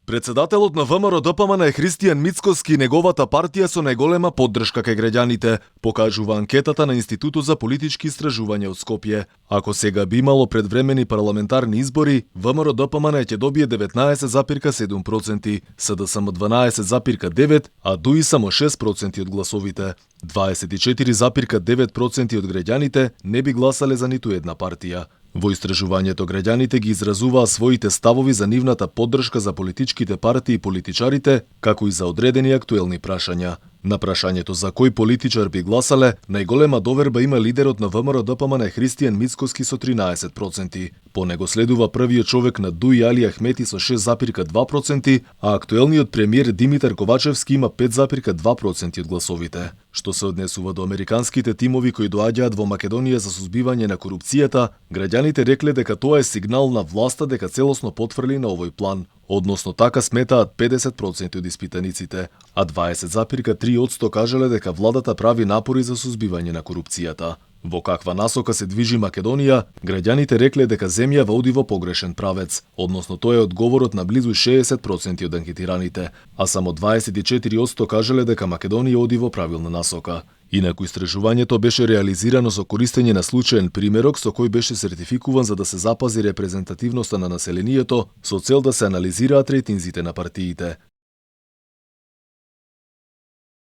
Председателот на ВМРО ДПМН е Христијан Мицкоски и неговата партија со најголема поддршка кај граѓаните, покажува анкетата на Институтот за политички истражувања од Скопје. Ако сега би имало предвремени парламентарни избори, ВМРО ДПМН ќе добие 19,7%, СДСМ 12,9%, а ДУИ само 6% од гласовите. 24,9% од граѓаните не би гласале за ниту една партија. Во истражувањето граѓаните ги изразуваа своите ставови за нивната поддршка за политичките партии и политичарите, како и за одредени актуелни прашања. На прашањето за кој политичар би гласале, најголема доверба има лидерот на ВМРО ДПМН Христијан Мицкоски со 13%. По него следува првиот човек на ДУИ Али Ахмети со 6,2%, а актуелниот премиер Димитар Ковачевски има 5,2% од гласовите. Што се однесува до американските тимови кои доаѓаат во Македонија за сузбивање на корупцијата, граѓаните рекле дека тоа е сигнал на власта дека целосно потврли на овој план. Односно така сметаат 50% од испитаниците, а 20,3% кажале дека владата прави напори за сузбивање на корупцијата. Во каква насока се движи Македонија, граѓаните рекле дека земјава оди во погрешен правец, односно тоа е одговорот на близу 60% од анкетираните, а само 24% кажале дека Македонија оди во правилна насока. Инаку истражувањето беше реализирано со користење на случаен примерок со кој беше сертификуван за да се запази репрезентативноста на населението со цел да се анализираат рейтинзите на партиите.